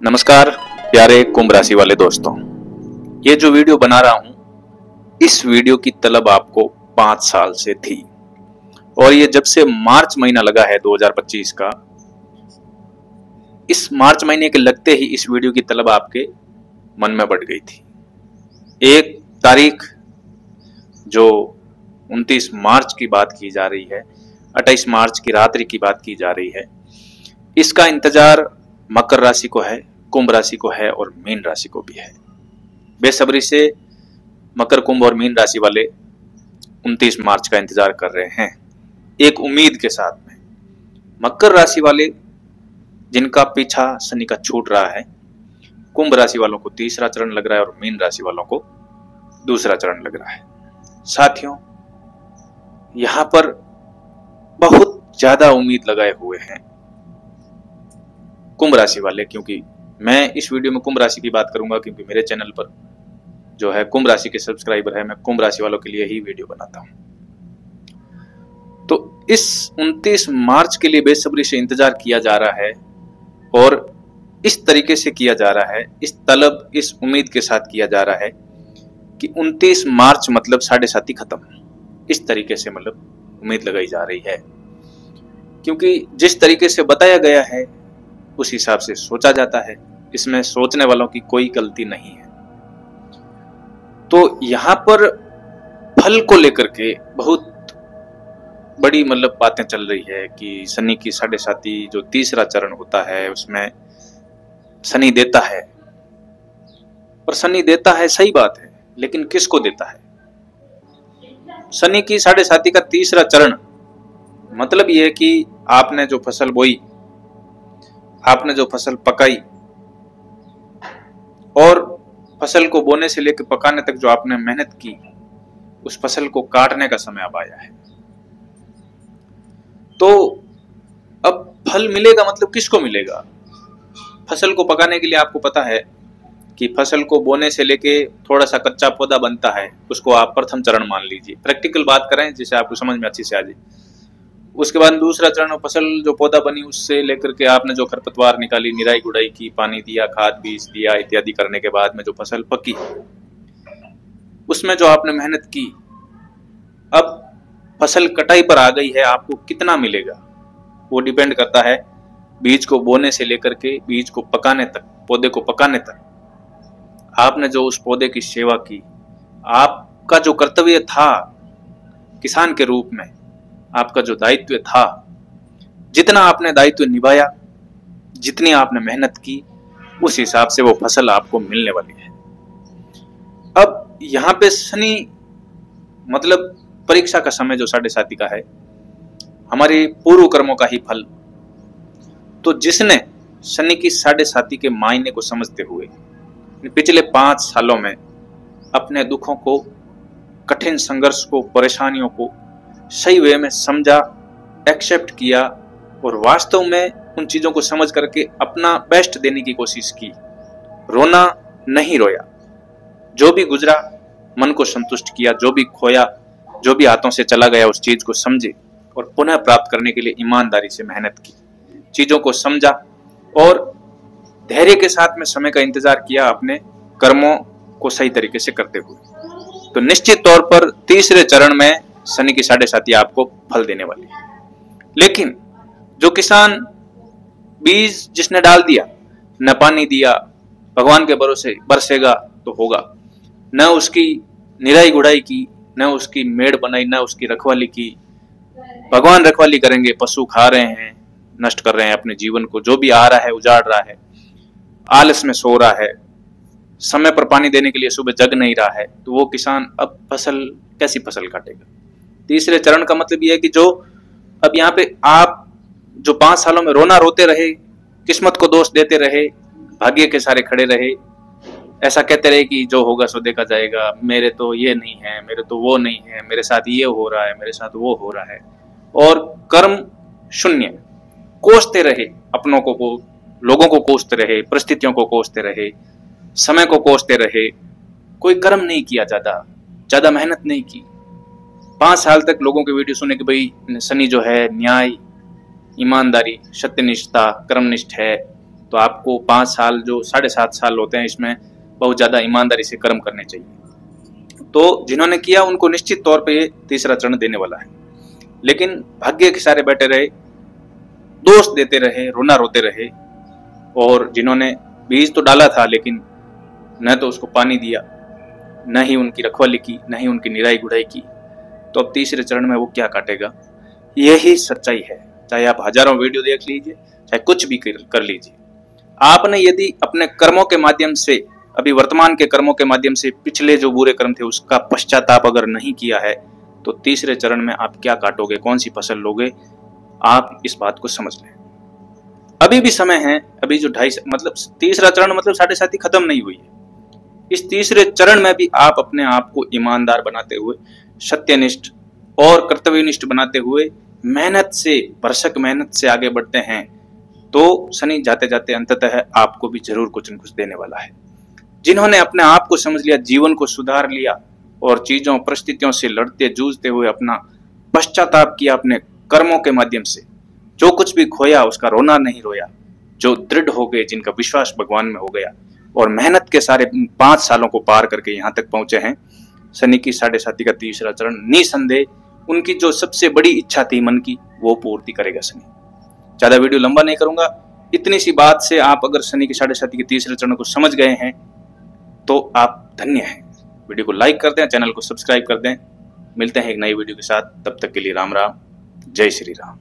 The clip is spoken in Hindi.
नमस्कार प्यारे कुंभ राशि वाले दोस्तों, ये जो वीडियो बना रहा हूं, इस वीडियो की तलब आपको 5 साल से थी और ये जब से मार्च महीना लगा है 2025 का, इस मार्च महीने के लगते ही इस वीडियो की तलब आपके मन में बढ़ गई थी। एक तारीख जो 29 मार्च की बात की जा रही है, 28 मार्च की रात्रि की बात की जा रही है, इसका इंतजार मकर राशि को है, कुंभ राशि को है और मीन राशि को भी है। बेसब्री से मकर, कुंभ और मीन राशि वाले 29 मार्च का इंतजार कर रहे हैं, एक उम्मीद के साथ में। मकर राशि वाले जिनका पीछा शनि का छूट रहा है, कुंभ राशि वालों को तीसरा चरण लग रहा है और मीन राशि वालों को दूसरा चरण लग रहा है। साथियों, यहां पर बहुत ज्यादा उम्मीद लगाए हुए हैं कुंभ राशि वाले, क्योंकि मैं इस वीडियो में कुंभ राशि की बात करूंगा, क्योंकि मेरे चैनल पर जो है कुंभ राशि के सब्सक्राइबर है, मैं कुंभ राशि वालों के लिए ही वीडियो बनाता हूं। तो इस 29 मार्च के लिए बेसब्री से इंतजार किया जा रहा है और इस तरीके से किया जा रहा है, इस तलब, इस उम्मीद के साथ किया जा रहा है कि 29 मार्च मतलब 7.5 खत्म, इस तरीके से मतलब उम्मीद लगाई जा रही है। क्योंकि जिस तरीके से बताया गया है उस हिसाब से सोचा जाता है, इसमें सोचने वालों की कोई गलती नहीं है। तो यहां पर फल को लेकर के बहुत बड़ी मतलब बातें चल रही है कि शनि की 7.5 जो तीसरा चरण होता है उसमें शनि देता है, और शनि देता है सही बात है, लेकिन किसको देता है? शनि की 7.5 का तीसरा चरण मतलब यह है कि आपने जो फसल बोई, आपने जो फसल पकाई और फसल को बोने से लेकर पकाने तक जो आपने मेहनत की, उस फसल को काटने का समय अब आया है। तो अब फल मिलेगा, मतलब किसको मिलेगा? फसल को पकाने के लिए आपको पता है कि फसल को बोने से लेके थोड़ा सा कच्चा पौधा बनता है, उसको आप प्रथम चरण मान लीजिए, प्रैक्टिकल बात करें जिसे आपको समझ में अच्छी से आ जाए। उसके बाद दूसरा चरण, फसल जो पौधा बनी उससे लेकर के आपने जो खरपतवार निकाली, निराई गुड़ाई की, पानी दिया, खाद बीज दिया इत्यादि करने के बाद में जो फसल पकी, उसमें जो आपने मेहनत की, अब फसल कटाई पर आ गई है, आपको कितना मिलेगा वो डिपेंड करता है बीज को बोने से लेकर के बीज को पकाने तक, पौधे को पकाने तक आपने जो उस पौधे की सेवा की, आपका जो कर्तव्य था किसान के रूप में, आपका जो दायित्व था, जितना आपने दायित्व निभाया, जितनी आपने मेहनत की, उस हिसाब से वो फसल आपको मिलने वाली है। अब यहां पे शनि मतलब परीक्षा का समय जो 7.5 का है, हमारे पूर्व कर्मों का ही फल। तो जिसने शनि की 7.5 के मायने को समझते हुए पिछले 5 सालों में अपने दुखों को, कठिन संघर्ष को, परेशानियों को सही वे में समझा, एक्सेप्ट किया और वास्तव में उन चीजों को समझ करके अपना बेस्ट देने की कोशिश की, रोना नहीं रोया, जो भी गुजरा मन को संतुष्ट किया, जो भी खोया, जो भी हाथों से चला गया उस चीज को समझे और पुनः प्राप्त करने के लिए ईमानदारी से मेहनत की, चीजों को समझा और धैर्य के साथ में समय का इंतजार किया, अपने कर्मों को सही तरीके से करते हुए। तो निश्चित तौर पर तीसरे चरण में शनि की 7.5 आपको फल देने वाली है। लेकिन जो किसान बीज जिसने डाल दिया, न पानी दिया, भगवान के भरोसे बरसेगा तो होगा, न उसकी निराई गुड़ाई की, न उसकी मेड़ बनाई, न उसकी रखवाली की, भगवान रखवाली करेंगे, पशु खा रहे हैं, नष्ट कर रहे हैं अपने जीवन को, जो भी आ रहा है उजाड़ रहा है, आलस में सो रहा है, समय पर पानी देने के लिए सुबह जग नहीं रहा है, तो वो किसान अब फसल कैसी फसल काटेगा? तीसरे चरण का मतलब यह है कि जो अब यहाँ पे आप जो 5 सालों में रोना रोते रहे, किस्मत को दोष देते रहे, भाग्य के सारे खड़े रहे, ऐसा कहते रहे कि जो होगा सो देखा जाएगा, मेरे तो ये नहीं है, मेरे तो वो नहीं है, मेरे साथ ये हो रहा है, मेरे साथ वो हो रहा है, और कर्म शून्य कोसते रहे, अपनों को, लोगों को कोसते रहे, परिस्थितियों को कोसते रहे, समय को कोसते रहे, कोई कर्म नहीं किया, ज्यादा मेहनत नहीं की। 5 साल तक लोगों के वीडियो सुने कि भाई शनि जो है न्याय, ईमानदारी, सत्यनिष्ठता, कर्मनिष्ठ है, तो आपको 5 साल जो 7.5 साल होते हैं इसमें बहुत ज्यादा ईमानदारी से कर्म करने चाहिए। तो जिन्होंने किया उनको निश्चित तौर पे ये तीसरा चरण देने वाला है। लेकिन भाग्य के सारे बैठे रहे, दोष देते रहे, रोना रोते रहे, और जिन्होंने बीज तो डाला था लेकिन न तो उसको पानी दिया, न ही उनकी रखवाली की, न ही उनकी निराई गुड़ाई की, तो अब तीसरे चरण में वो क्या काटेगा? यही सच्चाई है। चाहे आप हजारों वीडियो देख लीजिए, चाहे कुछ भी कर लीजिए, आपने यदि अपने कर्मों के माध्यम से, अभी वर्तमान के कर्मों के माध्यम से पिछले जो बुरे कर्म थे उसका पश्चाताप अगर नहीं किया है, तो तीसरे चरण में आप क्या काटोगे, कौन सी फसल लोगे, आप इस बात को समझ लें। अभी भी समय है। अभी जो मतलब तीसरा चरण मतलब 7.5 खत्म नहीं हुई है। इस तीसरे चरण में भी आप अपने आप को ईमानदार बनाते हुए, सत्यनिष्ठ और कर्तव्यनिष्ठ बनाते हुए मेहनत से, भरसक मेहनत से आगे बढ़ते हैं, तो शनि जाते जाते अंततः आपको भी जरूर कुछ न कुछ देने वाला है। जिन्होंने अपने आप को समझ लिया, जीवन को सुधार लिया और चीजों परिस्थितियों से लड़ते जूझते हुए अपना पश्चाताप किया अपने कर्मों के माध्यम से, जो कुछ भी खोया उसका रोना नहीं रोया, जो दृढ़ हो गए, जिनका विश्वास भगवान में हो गया और मेहनत के सारे 5 सालों को पार करके यहाँ तक पहुंचे हैं, शनि की 7.5 का तीसरा चरण निसंदेह उनकी जो सबसे बड़ी इच्छा थी मन की, वो पूर्ति करेगा शनि। ज्यादा वीडियो लंबा नहीं करूंगा। इतनी सी बात से आप अगर शनि की 7.5 के तीसरे चरण को समझ गए हैं तो आप धन्य हैं। वीडियो को लाइक कर दें, चैनल को सब्सक्राइब कर दें। मिलते हैं एक नई वीडियो के साथ, तब तक के लिए राम राम, जय श्री राम।